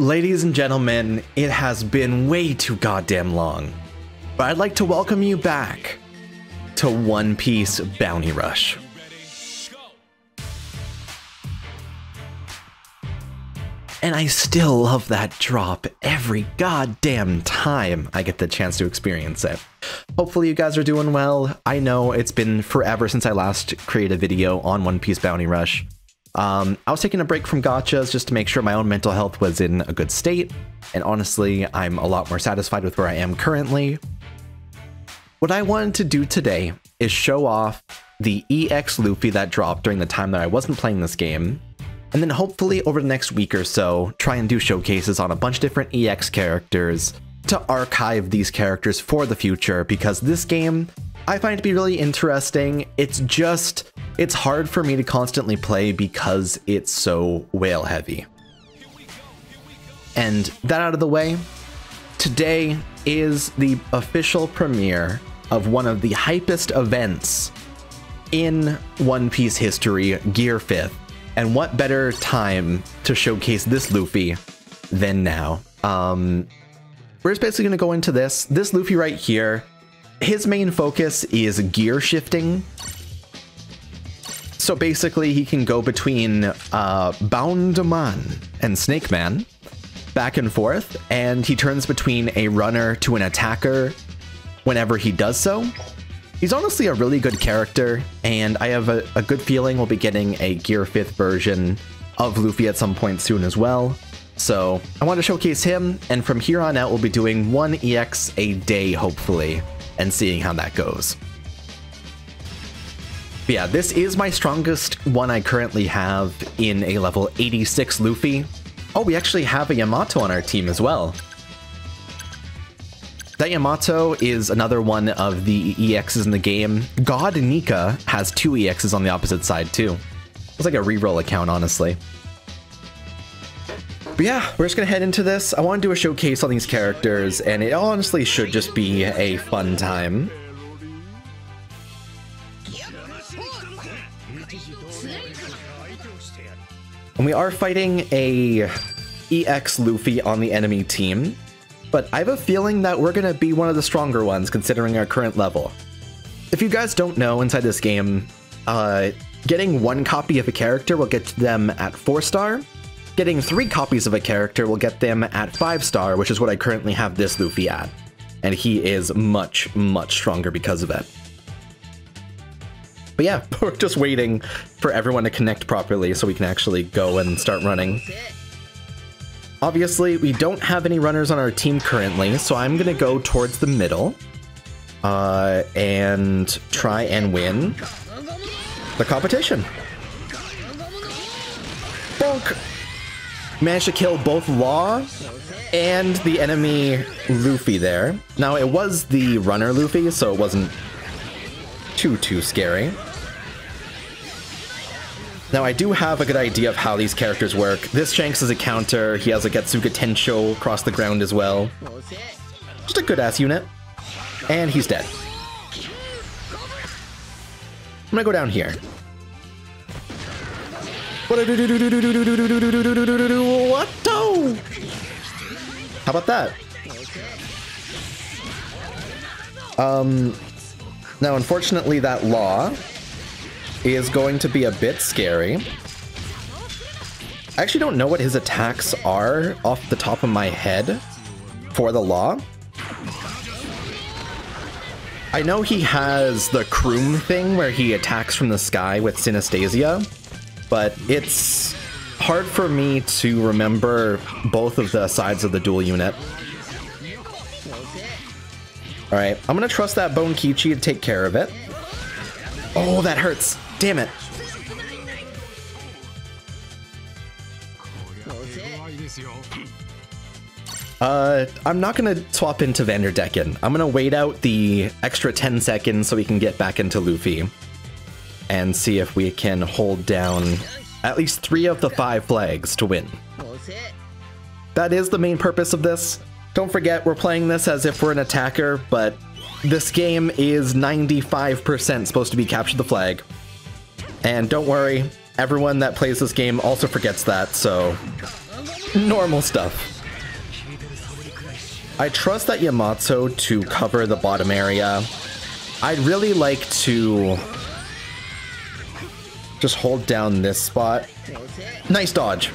Ladies and gentlemen, it has been way too goddamn long, but I'd like to welcome you back to One Piece Bounty Rush. And I still love that drop every goddamn time I get the chance to experience it. Hopefully you guys are doing well. I know it's been forever since I last created a video on One Piece Bounty Rush. I was taking a break from gachas just to make sure my own mental health was in a good state, and honestly, I'm a lot more satisfied with where I am currently. What I wanted to do today is show off the EX Luffy that dropped during the time that I wasn't playing this game, and then hopefully over the next week or so, try and do showcases on a bunch of different EX characters to archive these characters for the future, because this game I find to be really interesting. It's hard for me to constantly play because it's so whale heavy. And that out of the way, today is the official premiere of one of the hypest events in One Piece history, Gear 5th. And what better time to showcase this Luffy than now? We're just basically going to go into this. This Luffy right here, his main focus is gear shifting. So basically he can go between Bound Man and Snake Man back and forth, and he turns between a runner to an attacker whenever he does so. He's honestly a really good character, and I have a good feeling we'll be getting a Gear 5th version of Luffy at some point soon as well. So I want to showcase him, and from here on out we'll be doing one EX a day, hopefully, and seeing how that goes. But yeah, this is my strongest one I currently have in a level 86 Luffy. Oh, we actually have a Yamato on our team as well. That Yamato is another one of the EXs in the game. God Nika has 2 EXs on the opposite side too. It's like a reroll account, honestly. But yeah, we're just gonna head into this. I want to do a showcase on these characters, and it honestly should just be a fun time. And we are fighting a EX Luffy on the enemy team, but I have a feeling that we're gonna be one of the stronger ones considering our current level. If you guys don't know, inside this game, getting 1 copy of a character will get them at 4-star. Getting 3 copies of a character will get them at 5-star, which is what I currently have this Luffy at. And he is much, much stronger because of it. But yeah, we're just waiting for everyone to connect properly so we can actually go and start running. Obviously, we don't have any runners on our team currently, so I'm gonna go towards the middle and try and win the competition. Bonk! Managed to kill both Law and the enemy Luffy there. Now, it was the runner Luffy, so it wasn't too scary. Now, I do have a good idea of how these characters work. This Shanks is a counter. He has a Getsuga Tensho across the ground as well. Just a good-ass unit. And he's dead. I'm gonna go down here. What? How about that? Now, unfortunately, that Law is going to be a bit scary. I actually don't know what his attacks are off the top of my head for the Law. I know he has the Kroom thing where he attacks from the sky with Synesthesia, but it's hard for me to remember both of the sides of the dual unit. Alright, I'm gonna trust that Bone Kichi to take care of it. Oh, that hurts. Damn it. I'm not gonna swap into Vanderdecken. I'm gonna wait out the extra 10 seconds so we can get back into Luffy and see if we can hold down at least 3 of the 5 flags to win. That is the main purpose of this. Don't forget, we're playing this as if we're an attacker, but this game is 95% supposed to be capture the flag. And don't worry, everyone that plays this game also forgets that, so Normal stuff. I trust that Yamato to cover the bottom area. I'd really like to just hold down this spot. Nice dodge.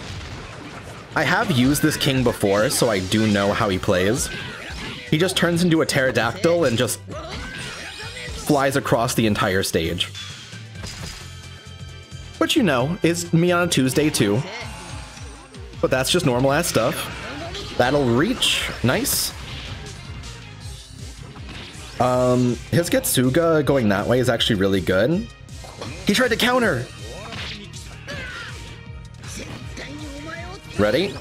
I have used this king before, so I do know how he plays. He just turns into a pterodactyl and just flies across the entire stage. Which, you know, is me on a Tuesday too. But that's just normal ass stuff. That'll reach. Nice. His Getsuga going that way is actually really good. He tried to counter. Ready?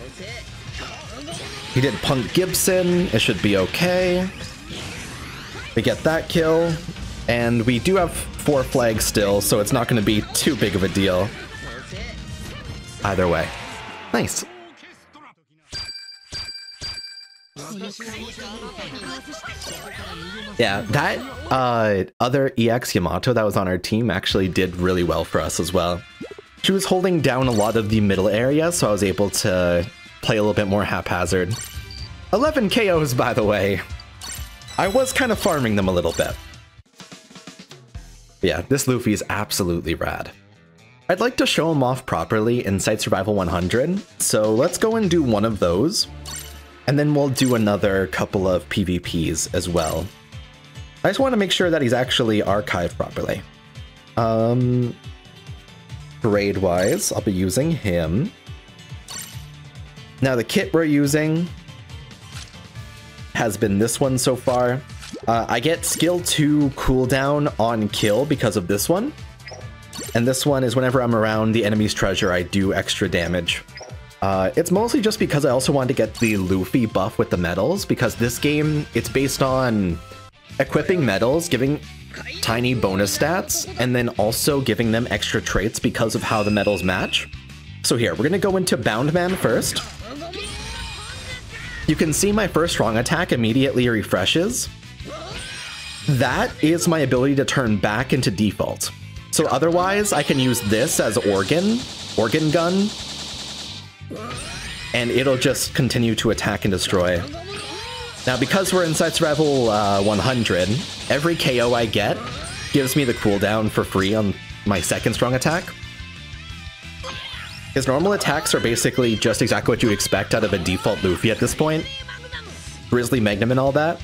He did Punk Gibson. It should be okay. We get that kill. And we do have 4 flags still, so it's not going to be too big of a deal. Either way. Nice. Yeah, that other EX Yamato that was on our team actually did really well for us as well. She was holding down a lot of the middle area, so I was able to play a little bit more haphazard. 11 KOs, by the way. I was kind of farming them a little bit. Yeah, this Luffy is absolutely rad. I'd like to show him off properly in Site Survival 100, so let's go and do one of those. And then we'll do another couple of PvPs as well. I just want to make sure that he's actually archived properly. Grade-wise, I'll be using him. Now the kit we're using has been this one so far. I get skill 2 cooldown on kill because of this one. And this one is whenever I'm around the enemy's treasure, I do extra damage. It's mostly just because I also wanted to get the Luffy buff with the medals, because this game, it's based on equipping medals, giving tiny bonus stats, and then also giving them extra traits because of how the medals match. So here, we're going to go into Bound Man first. You can see my first strong attack immediately refreshes. That is my ability to turn back into default. So otherwise, I can use this as organ gun, and it'll just continue to attack and destroy. Now, because we're in Site Survival 100, every KO I get gives me the cooldown for free on my second strong attack. His normal attacks are basically just exactly what you expect out of a default Luffy at this point. Grizzly Magnum and all that.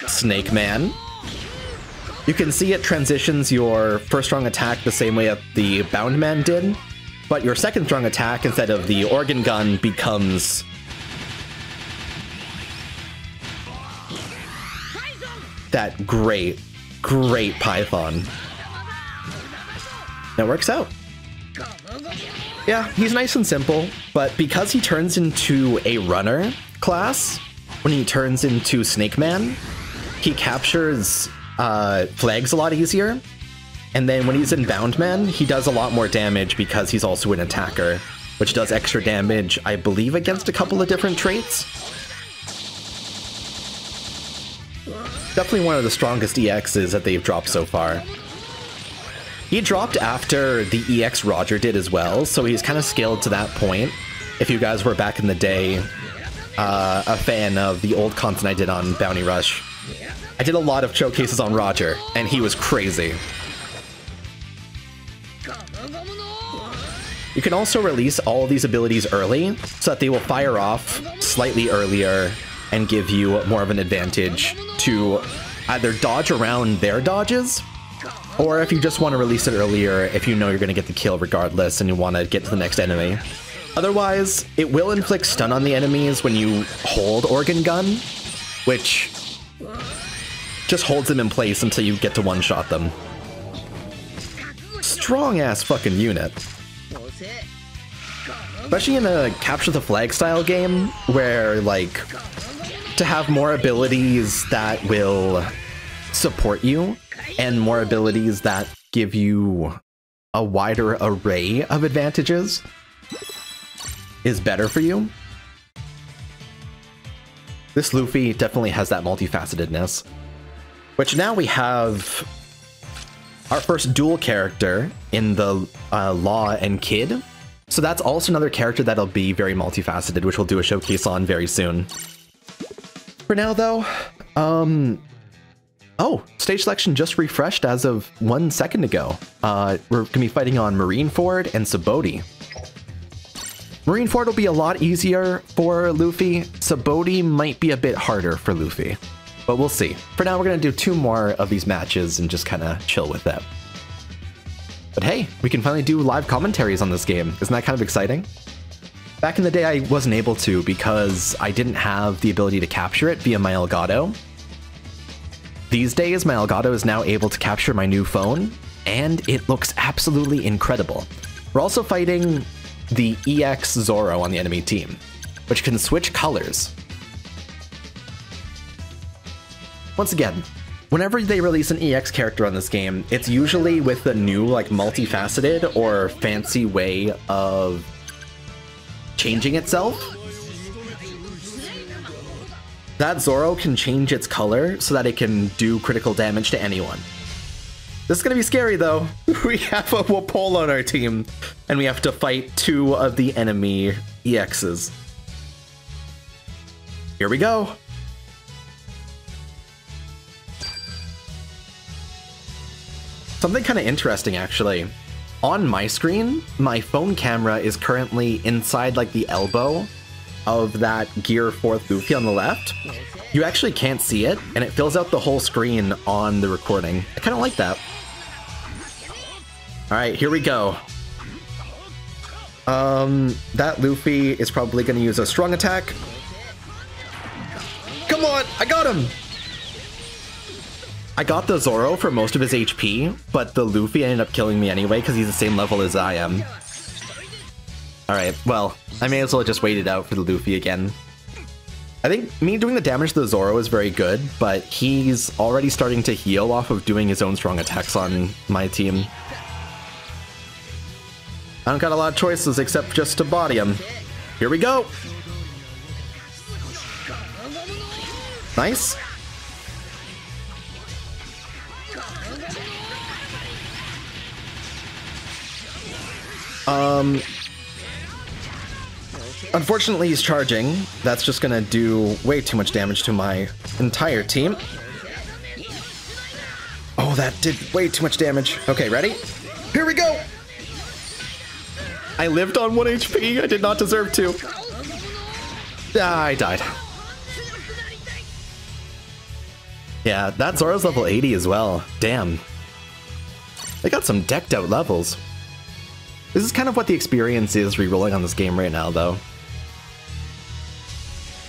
Snake Man. You can see it transitions your first strong attack the same way that the Bound Man did, but your second strong attack, instead of the organ gun, becomes that great Python. That works out. Yeah, he's nice and simple, but because he turns into a runner class, when he turns into Snake Man, he captures flags a lot easier. And then when he's in Bound Man, he does a lot more damage because he's also an attacker, which does extra damage, I believe, against a couple of different traits. Definitely one of the strongest EXs that they've dropped so far. He dropped after the EX Roger did as well, so he's kind of scaled to that point. If you guys were back in the day a fan of the old content I did on Bounty Rush, I did a lot of showcases on Roger, and he was crazy. You can also release all of these abilities early, so that they will fire off slightly earlier and give you more of an advantage to either dodge around their dodges, or if you just want to release it earlier if you know you're going to get the kill regardless and you want to get to the next enemy. Otherwise, it will inflict stun on the enemies when you hold Organ Gun, which just holds them in place until you get to one-shot them. Strong-ass fucking unit. Especially in a capture the flag style game, where, like, to have more abilities that will support you, and more abilities that give you a wider array of advantages is better for you. This Luffy definitely has that multifacetedness, which now we have our first dual character in the Law and Kid. So that's also another character that'll be very multifaceted, which we'll do a showcase on very soon. For now, though, oh, stage selection just refreshed as of 1 second ago. We're going to be fighting on Marineford and Sabaody. Marineford will be a lot easier for Luffy. Sabaody might be a bit harder for Luffy, but we'll see. For now, we're going to do 2 more of these matches and just kind of chill with it. But hey, we can finally do live commentaries on this game. Isn't that kind of exciting? Back in the day, I wasn't able to because I didn't have the ability to capture it via my Elgato. These days, my Elgato is now able to capture my new phone, and it looks absolutely incredible. We're also fighting the EX Zoro on the enemy team, which can switch colors. Once again, whenever they release an EX character on this game, it's usually with a new, like, multifaceted or fancy way of changing itself. That Zoro can change its color so that it can do critical damage to anyone. This is gonna be scary though. We have a Wapol on our team, and we have to fight 2 of the enemy EXs. Here we go. Something kind of interesting, actually. On my screen, my phone camera is currently inside, like, the elbow of that Gear 4th Luffy on the left. You actually can't see it, and it fills out the whole screen on the recording. I kind of like that. Alright, here we go. That Luffy is probably going to use a strong attack. Come on, I got him! I got the Zoro for most of his HP, but the Luffy ended up killing me anyway because he's the same level as I am. Alright, well, I may as well just wait it out for the Luffy again. I think me doing the damage to the Zoro is very good, but he's already starting to heal off of doing his own strong attacks on my team. I don't got a lot of choices except just to body him. Here we go! Nice. Unfortunately, he's charging. That's just gonna do way too much damage to my entire team. Oh, that did way too much damage. Okay, ready? Here we go! I lived on 1 HP. I did not deserve to. Ah, I died. Yeah, that Zoro's level 80 as well. Damn. They got some decked out levels. This is kind of what the experience is re-rolling on this game right now, though.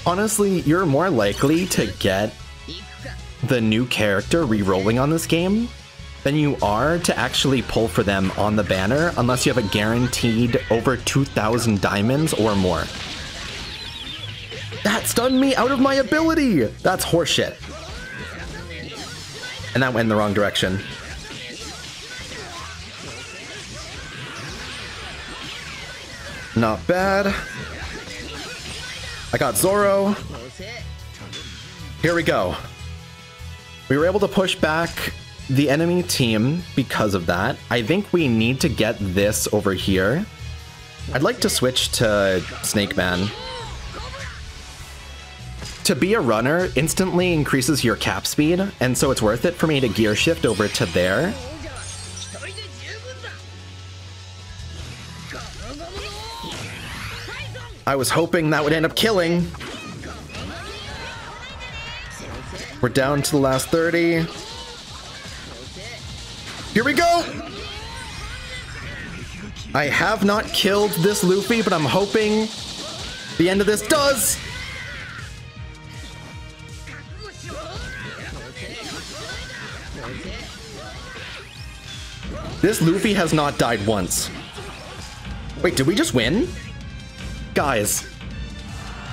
Honestly, you're more likely to get the new character re-rolling on this game than you are to actually pull for them on the banner unless you have a guaranteed over 2,000 diamonds or more. That stunned me out of my ability! That's horseshit. And that went in the wrong direction. Not bad. I got Zoro. Here we go. We were able to push back the enemy team because of that. I think we need to get this over here. I'd like to switch to Snake Man. To be a runner instantly increases your cap speed, and so it's worth it for me to gear shift over to there. I was hoping that would end up killing. We're down to the last 30. Here we go! I have not killed this Luffy, but I'm hoping the end of this does! This Luffy has not died once. Wait, did we just win? Guys,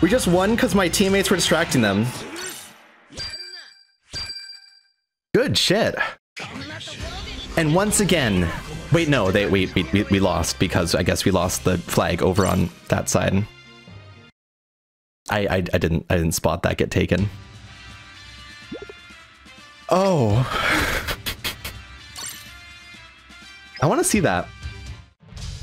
we just won because my teammates were distracting them. Good shit. And once again, wait, no, we lost because I guess we lost the flag over on that side. I didn't spot that get taken. Oh. I want to see that.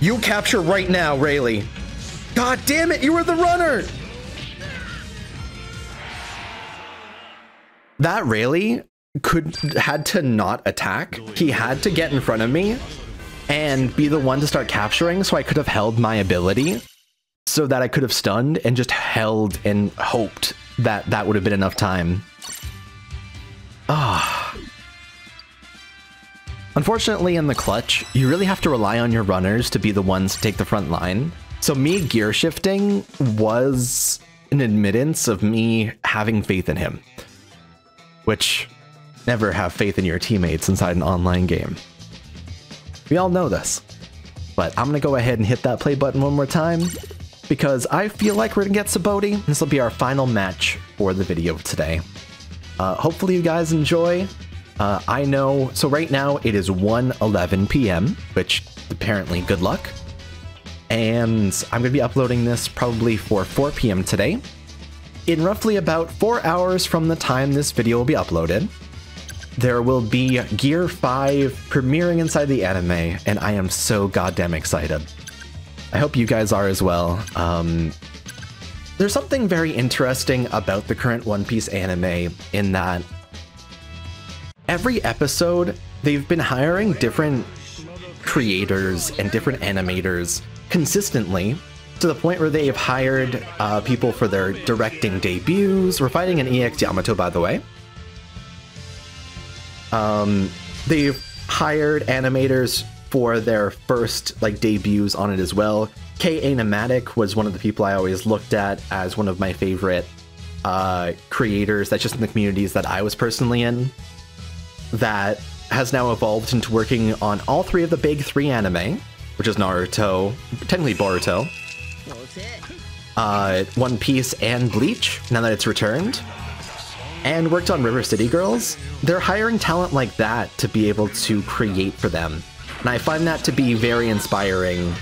You capture right now, Rayleigh. God damn it, you were the runner! That Rayleigh had to not attack. He had to get in front of me and be the one to start capturing, so I could have held my ability so that I could have stunned and just held and hoped that that would have been enough time. Ah. Unfortunately, in the clutch, you really have to rely on your runners to be the ones to take the front line. So me gear shifting was an admittance of me having faith in him. Which, never have faith in your teammates inside an online game. We all know this. But I'm gonna go ahead and hit that play button one more time, because I feel like we're gonna get Sabaody. This will be our final match for the video today. Hopefully you guys enjoy. I know, so right now it is 1:11 p.m., which apparently good luck. And I'm going to be uploading this probably for 4 p.m. today. In roughly about 4 hours from the time this video will be uploaded, there will be Gear 5 premiering inside the anime, and I am so goddamn excited. I hope you guys are as well. There's something very interesting about the current One Piece anime in that every episode, they've been hiring different creators and different animators consistently, to the point where they've hired people for their directing debuts. We're fighting an EX Yamato, by the way. They've hired animators for their first debuts on it as well. K-Animatic was one of the people I always looked at as one of my favorite creators that's just in the communities that I was personally in, that has now evolved into working on all 3 of the big 3 anime, which is Naruto, technically Boruto, One Piece, and Bleach, now that it's returned, and worked on River City Girls. They're hiring talent like that to be able to create for them, and I find that to be very inspiring,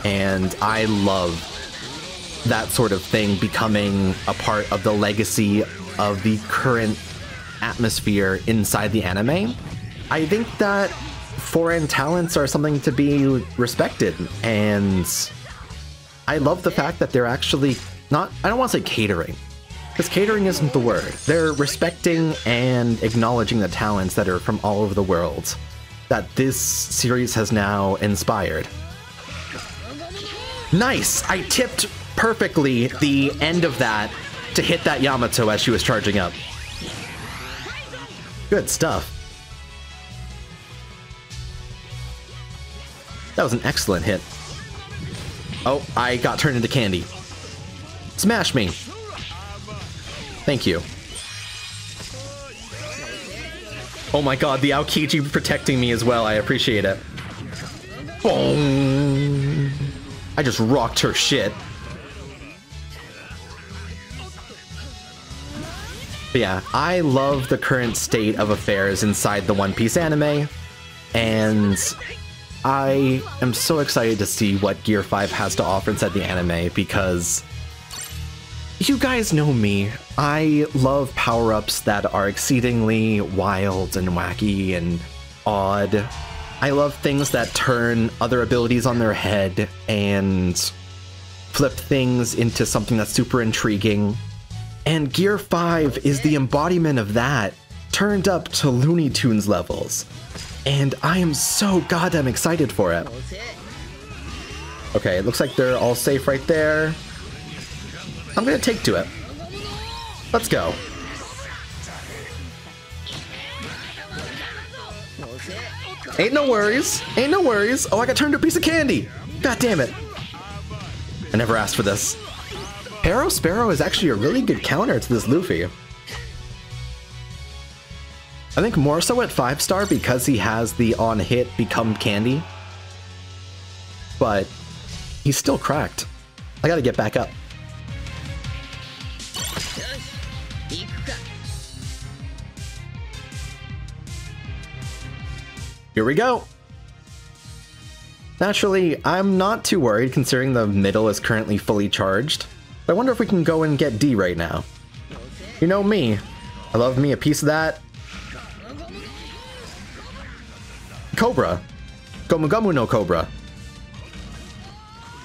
and I love that sort of thing becoming a part of the legacy of the current atmosphere inside the anime. I think that foreign talents are something to be respected, and I love the fact that they're actually not, I don't want to say catering, because catering isn't the word. They're respecting and acknowledging the talents that are from all over the world that this series has now inspired. Nice! I tipped perfectly the end of that to hit that Yamato as she was charging up. Good stuff. That was an excellent hit. Oh, I got turned into candy. Smash me. Thank you. Oh my god, the Aokiji protecting me as well. I appreciate it. Boom. I just rocked her shit. But yeah, I love the current state of affairs inside the One Piece anime, and I am so excited to see what Gear 5 has to offer inside the anime, because you guys know me. I love power-ups that are exceedingly wild and wacky and odd. I love things that turn other abilities on their head and flip things into something that's super intriguing. And Gear 5 is the embodiment of that, turned up to Looney Tunes levels. And I am so goddamn excited for it. Okay, it looks like they're all safe right there. I'm gonna take to it. Let's go. Ain't no worries. Ain't no worries. Oh, I got turned to a piece of candy. God damn it. I never asked for this. Arrow Sparrow is actually a really good counter to this Luffy. I think more so at 5-star because he has the on-hit become candy. But he's still cracked. I gotta get back up. Here we go. Naturally, I'm not too worried considering the middle is currently fully charged. But I wonder if we can go and get D right now. You know me. I love me a piece of that. Cobra. Gomu Gomu no Cobra.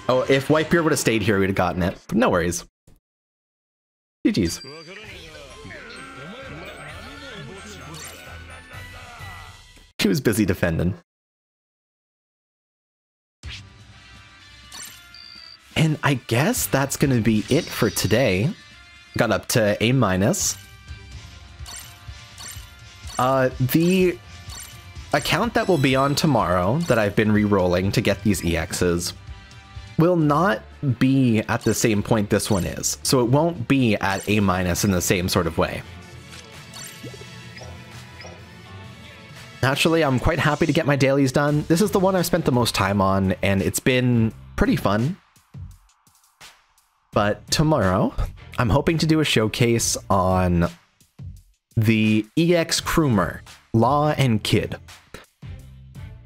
Oh, if Whitebeard would have stayed here, we'd have gotten it. But no worries. GG's. He was busy defending. And I guess that's going to be it for today. Got up to A-. The account that will be on tomorrow that I've been re-rolling to get these EXs will not be at the same point this one is. So it won't be at A- in the same sort of way. Naturally, I'm quite happy to get my dailies done. This is the one I've spent the most time on, and it's been pretty fun. But tomorrow, I'm hoping to do a showcase on the EX Crewmer, Law and Kid.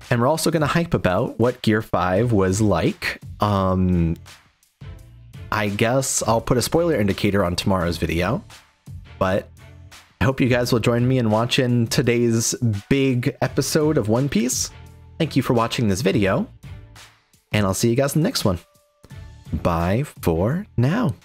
And we're also going to hype about what Gear 5 was like. I guess I'll put a spoiler indicator on tomorrow's video, but I hope you guys will join me in watching today's big episode of One Piece. Thank you for watching this video, and I'll see you guys in the next one. Bye for now.